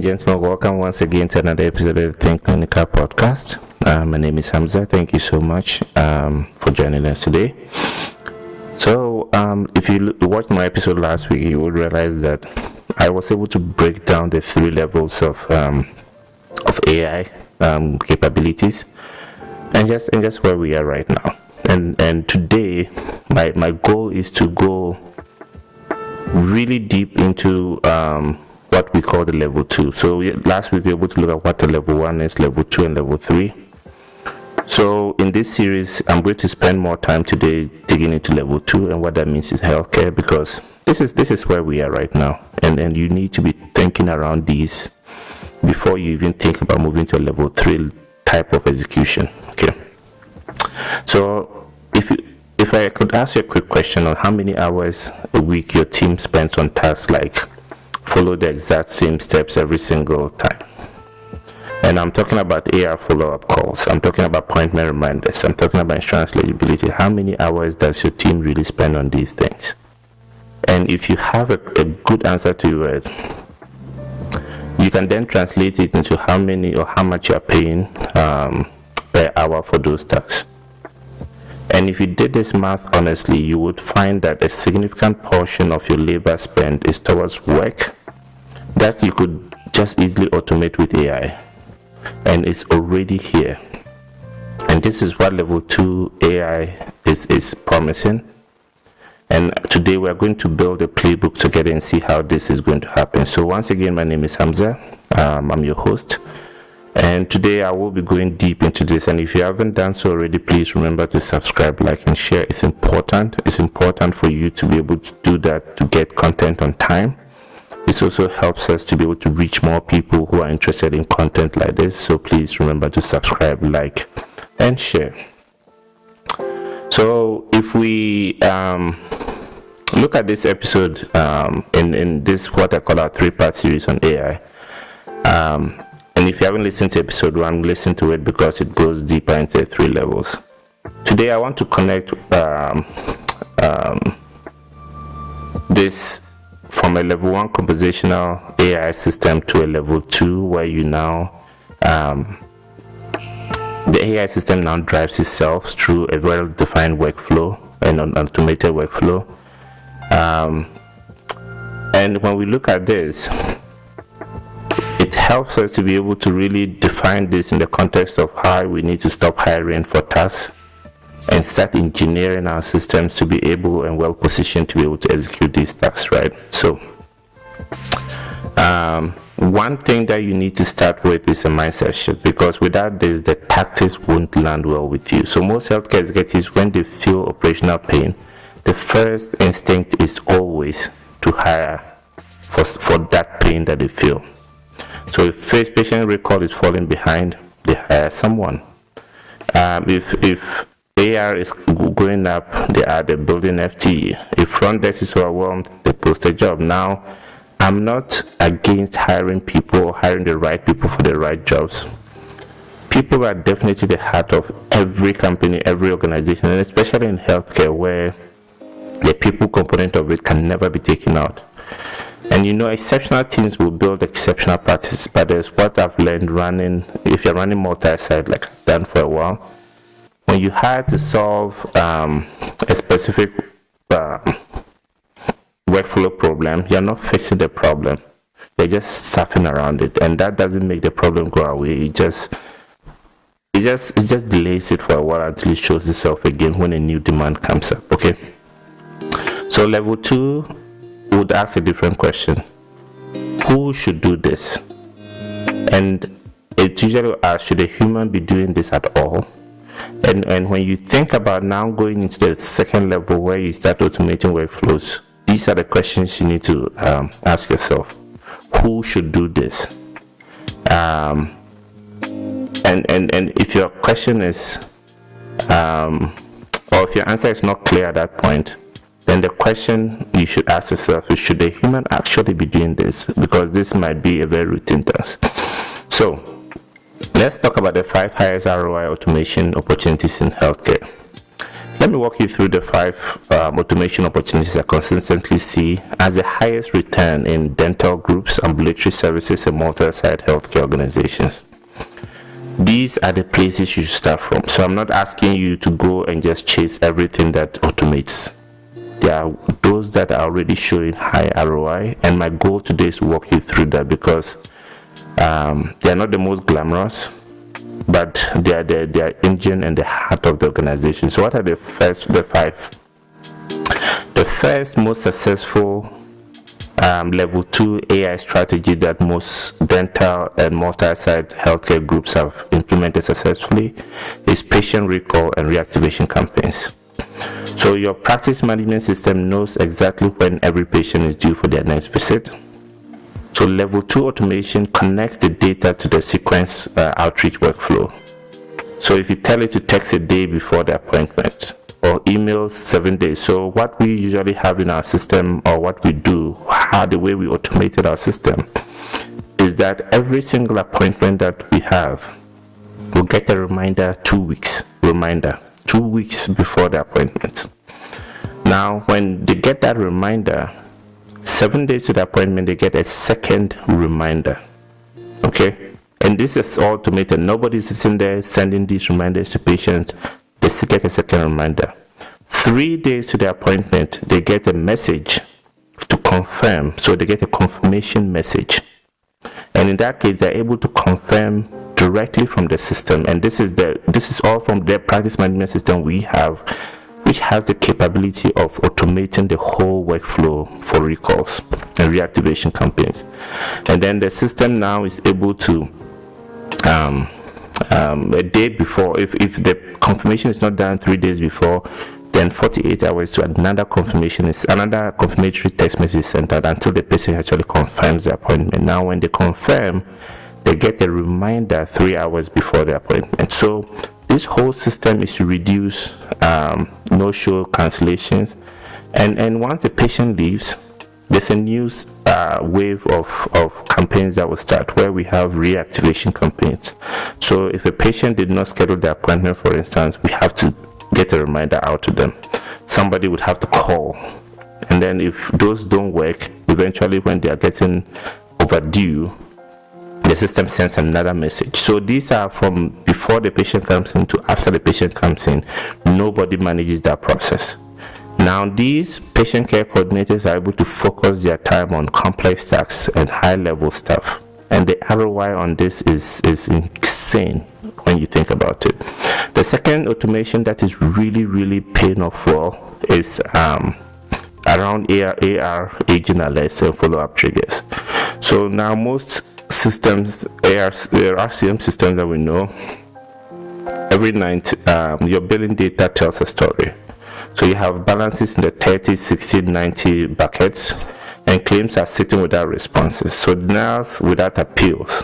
Gentlemen, welcome once again to another episode of the Think Clinical podcast. My name is Hamza. Thank you so much for joining us today. So, if you watched my episode last week, you would realize that I was able to break down the 3 levels of AI capabilities, and just where we are right now. And today, my goal is to go really deep into what we call the level 2. So last week we were able to look at what the level 1 is, level 2, and level 3. So in this series, I'm going to spend more time today digging into level 2, and what that means is healthcare, because this is where we are right now, and you need to be thinking around these before you even think about moving to a level 3 type of execution. Okay. So if I could ask you a quick question on how many hours a week your team spends on tasks like follow the exact same steps every single time. And I'm talking about AR follow-up calls. I'm talking about appointment reminders. I'm talking about insurance eligibility. How many hours does your team really spend on these things? And if you have a good answer to it, you can then translate it into how many or how much you're paying per hour for those tasks. And if you did this math honestly, you would find that a significant portion of your labor spend is towards work that you could just easily automate with AI, and it's already here. And this is what level 2 AI is promising. And today we are going to build a playbook together and see how this is going to happen. So once again, my name is Hamza. I'm your host. And today I will be going deep into this. And if you haven't done so already, please remember to subscribe, like, and share. It's important. It's important for you to be able to do that, to get content on time. This also helps us to be able to reach more people who are interested in content like this. So please remember to subscribe, like, and share. So if we look at this episode in this what I call our 3-part series on AI, and if you haven't listened to episode 1, listen to it because it goes deeper into the 3 levels. Today I want to connect this from a level 1 conversational AI system to a level 2, where you now the AI system now drives itself through a well-defined workflow and an automated workflow. And when we look at this, it helps us to be able to really define this in the context of how we need to stop hiring for tasks and start engineering our systems to be able and well positioned to be able to execute these tasks, right? So one thing that you need to start with is a mindset shift, because without this, the tactics won't land well with you. So most healthcare executives, when they feel operational pain, the first instinct is always to hire for that pain that they feel. So if patient recall is falling behind, they hire someone. If AR is going up, they're building FTE. If front desk is overwhelmed, they post a job. Now, I'm not against hiring people or hiring the right people for the right jobs. People are definitely the heart of every company, every organization, and especially in healthcare, where the people component of it can never be taken out. And you know, exceptional teams will build exceptional practices, but there's what I've learned running, if you're running multi-site like I've done for a while, when you hire to solve a specific workflow problem, you're not fixing the problem. You're just surfing around it, and that doesn't make the problem go away. It just delays it for a while until it shows itself again when a new demand comes up. Okay. So level 2 would ask a different question. Who should do this? And it usually asks, should a human be doing this at all? And when you think about now going into the second level where you start automating workflows, these are the questions you need to ask yourself. Who should do this? And if your question is, or if your answer is not clear at that point, then the question you should ask yourself is, should a human actually be doing this? Because this might be a very routine task. So let's talk about the 5 highest ROI automation opportunities in healthcare. let me walk you through the 5 automation opportunities I consistently see as the highest return in dental groups, ambulatory services, and multi-site healthcare organizations. These are the places you should start from. So I'm not asking you to go and just chase everything that automates. There are those that are already showing high ROI, and my goal today is to walk you through that because they are not the most glamorous, but they are the engine and the heart of the organization. So what are the 5? The first most successful level 2 AI strategy that most dental and multi-site healthcare groups have implemented successfully is patient recall and reactivation campaigns. So your practice management system knows exactly when every patient is due for their next visit. So level 2 automation connects the data to the sequence outreach workflow. So if you tell it to text a day before the appointment or email 7 days, so what we usually have in our system, or what we do, the way we automated our system, is that every single appointment that we have will get a reminder 2 weeks before the appointment. Now when they get that reminder, 7 days to the appointment, they get a second reminder. Okay, and this is all automated. Nobody's sitting there sending these reminders to patients. They still get a second reminder. 3 days to the appointment, they get a message to confirm. So they get a confirmation message, and in that case they're able to confirm directly from the system. And this is all from the practice management system we have, which has the capability of automating the whole workflow for recalls and reactivation campaigns. And then the system now is able to a day before, if the confirmation is not done 3 days before, then 48 hours to another confirmatory text message sent out until the patient actually confirms the appointment. Now when they confirm, they get a reminder 3 hours before the appointment. So this whole system is to reduce no-show cancellations, and once the patient leaves, there's a new wave of campaigns that will start, where we have reactivation campaigns. So if a patient did not schedule the appointment, for instance, we have to get a reminder out to them. Somebody would have to call, and then if those don't work, eventually when they are getting overdue, the system sends another message. So these are from before the patient comes in to after the patient comes in. Nobody manages that process. Now these patient care coordinators are able to focus their time on complex tasks and high level stuff, and the ROI on this is insane when you think about it. The second automation that is really paying off well is around AR aging alerts and follow-up triggers. So now most systems, RCM systems that we know, every night your billing data tells a story. So you have balances in the 30, 60, 90 buckets, and claims are sitting without responses. So denials without appeals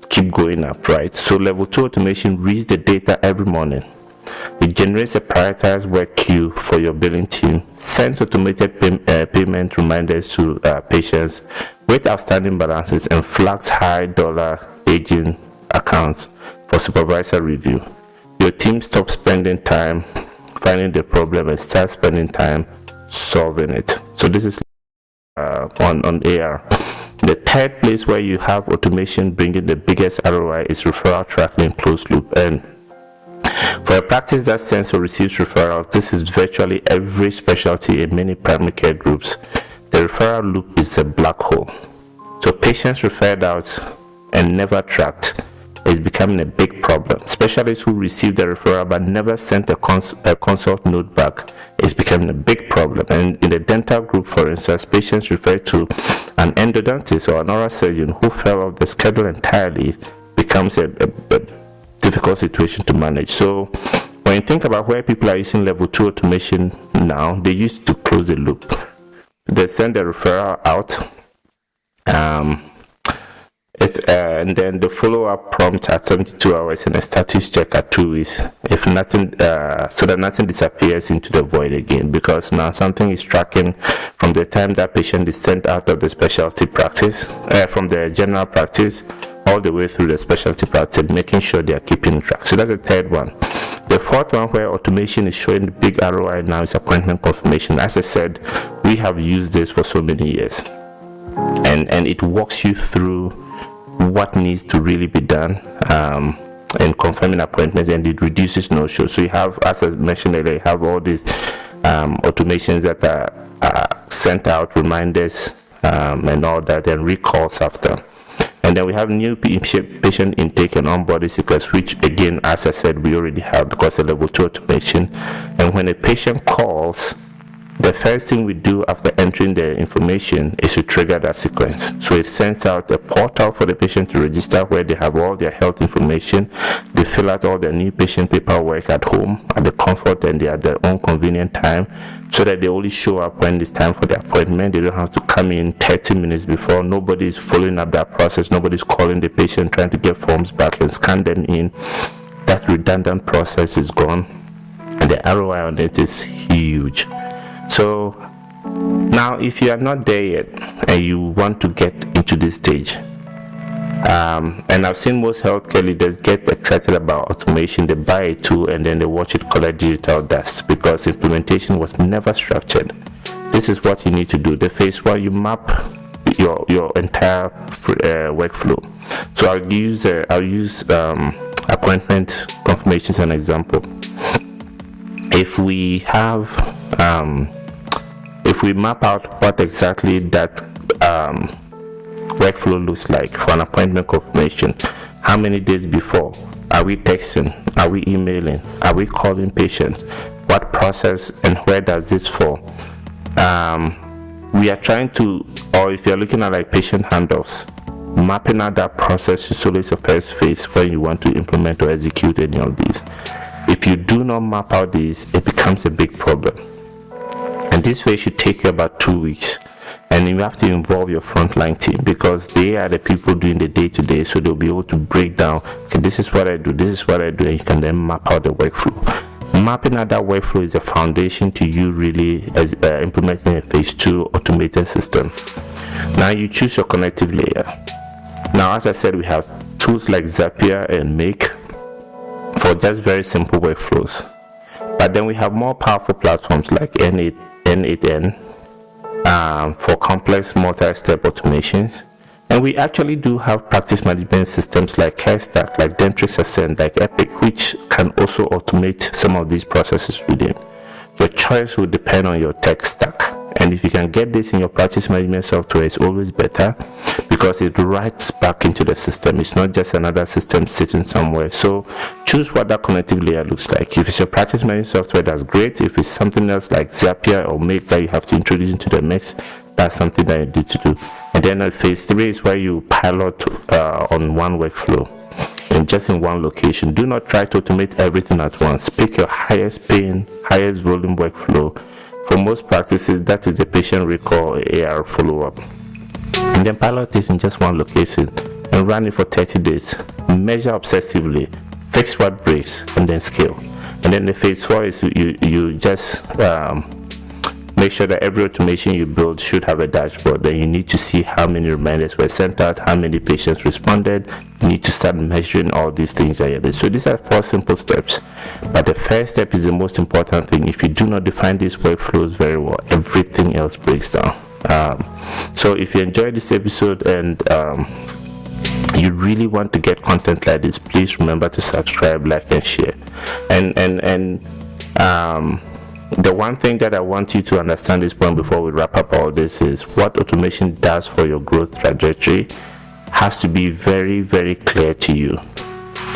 keep going up, right? So level 2 automation reads the data every morning. It generates a prioritized work queue for your billing team, sends automated payment reminders to patients with outstanding balances, and flags high dollar aging accounts for supervisor review. Your team stops spending time finding the problem and starts spending time solving it. So this is on AR. The third place where you have automation bringing the biggest ROI is referral tracking closed loop. And for a practice that sends or receives referrals, this is virtually every specialty in many primary care groups. The referral loop is a black hole. So patients referred out and never tracked is becoming a big problem. Specialists who received the referral but never sent a consult note back is becoming a big problem. And in the dental group, for instance, patients referred to an endodontist or an oral surgeon who fell off the schedule entirely becomes a difficult situation to manage. So when you think about where people are using level 2 automation now, they used to close the loop. They send the referral out, and then the follow-up prompt at 72 hours and a status check at 2 weeks, if nothing, so that nothing disappears into the void again, because now something is tracking from the time that patient is sent out of the specialty practice, from the general practice all the way through the specialty practice, making sure they are keeping track. So that's the third one. The fourth one where automation is showing the big ROI now is appointment confirmation. As I said, we have used this for so many years, and it walks you through what needs to really be done in confirming appointments, and it reduces no-show. So you have, as I mentioned earlier, you have all these automations that are sent out, reminders and all that, and recalls after. And then we have new patient intake and onboarding sequence, which again, as I said, we already have because of level 2 automation. And when a patient calls, the first thing we do after entering the information is to trigger that sequence. So it sends out a portal for the patient to register where they have all their health information. They fill out all their new patient paperwork at home, at the comfort and at their own convenient time, so that they only show up when it's time for the appointment. They don't have to come in 30 minutes before. Nobody is following up that process. Nobody's calling the patient trying to get forms back and scan them in. That redundant process is gone, and the ROI on it is huge. So now if you are not there yet and you want to get into this stage, and I've seen most healthcare leaders get excited about automation. They buy a tool and then they watch it collect digital dust because implementation was never structured. This is what you need to do. The phase 1, you map your entire workflow. So I'll use appointment confirmation as an example. If we map out what exactly that workflow looks like for an appointment confirmation, how many days before are we texting, are we emailing, are we calling patients, what process and where does this fall? We are trying to, or if you're looking at like patient handoffs, mapping out that process is always the first phase when you want to implement or execute any of these. If you do not map out these, it becomes a big problem. And this phase should take you about 2 weeks. And you have to involve your frontline team because they are the people doing the day-to-day, so they'll be able to break down, okay, this is what I do, this is what I do, and you can then map out the workflow. Mapping out that workflow is the foundation to you really implementing a phase 2 automated system. Now you choose your connective layer. Now, as I said, we have tools like Zapier and Make for just very simple workflows. But then we have more powerful platforms like N8N for complex multi-step automations. And we actually do have practice management systems like CareStack, like Dentrix Ascend, like Epic, which can also automate some of these processes within. Your choice will depend on your tech stack. And if you can get this in your practice management software, it's always better because it writes back into the system. It's not just another system sitting somewhere. So choose what that connective layer looks like. If it's your practice management software, that's great. If it's something else like Zapier or Make that you have to introduce into the mix, that's something that you need to do. And then phase 3 is where you pilot on one workflow and just in one location. Do not try to automate everything at once. Pick your highest paying, highest volume workflow. For most practices, that is the patient recall AR follow-up. And then pilot this in just one location and run it for 30 days. Measure obsessively, fix what breaks, and then scale. And then the phase 4 is you just make sure that every automation you build should have a dashboard. Then you need to see how many reminders were sent out, how many patients responded. You need to start measuring all these things that you did. So these are 4 simple steps. But the first step is the most important thing. If you do not define these workflows very well, everything else breaks down. So if you enjoyed this episode and you really want to get content like this, please remember to subscribe, like, and share. And the one thing that I want you to understand this point before we wrap up all this is what automation does for your growth trajectory has to be very, very clear to you.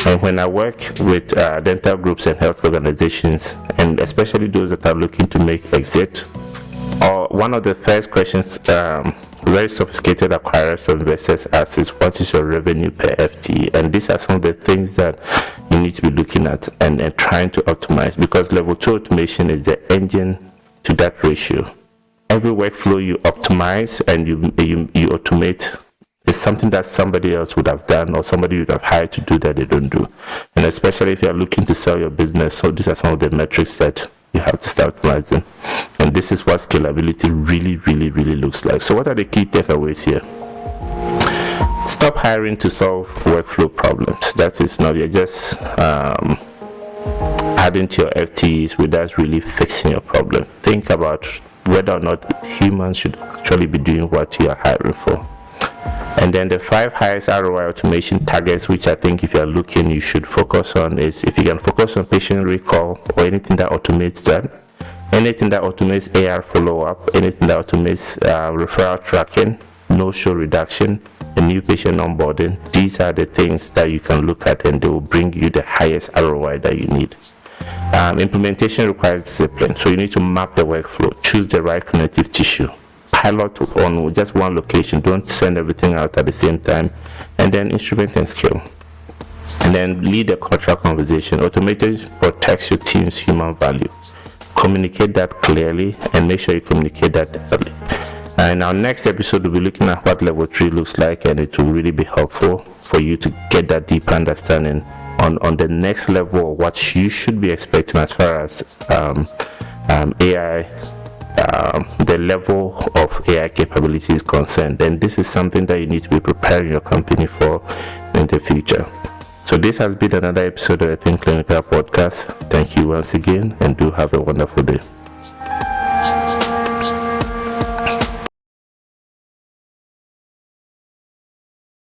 And when I work with dental groups and health organizations, and especially those that are looking to make exit, or one of the first questions very sophisticated acquirers or investors ask is, what is your revenue per FTE? And these are some of the things that you need to be looking at and trying to optimize, because level 2 automation is the engine to that ratio. Every workflow you optimize and you automate is something that somebody else would have done or somebody would have hired to do that they don't do. And especially if you're looking to sell your business, so these are some of the metrics that you have to start optimizing. And this is what scalability really, really, really looks like. So what are the key takeaways here? Stop hiring to solve workflow problems. That is not, you're just adding to your FTEs without really fixing your problem. Think about whether or not humans should actually be doing what you are hiring for. And then the 5 highest ROI automation targets, which I think if you are looking, you should focus on, is if you can focus on patient recall or anything that automates that, anything that automates AR follow-up, anything that automates referral tracking, no-show reduction, and new patient onboarding. These are the things that you can look at, and they will bring you the highest ROI that you need. Implementation requires discipline, so you need to map the workflow, choose the right connective tissue, pilot on just one location, don't send everything out at the same time, and then instrument and scale. And then lead a cultural conversation. Automation protects your team's human value. Communicate that clearly, and make sure you communicate that early. In our next episode, we'll be looking at what level 3 looks like, and it will really be helpful for you to get that deep understanding on the next level of what you should be expecting as far as AI, the level of AI capability is concerned. Then this is something that you need to be preparing your company for in the future. So this has been another episode of the Think Clinical podcast. Thank you once again, and do have a wonderful day.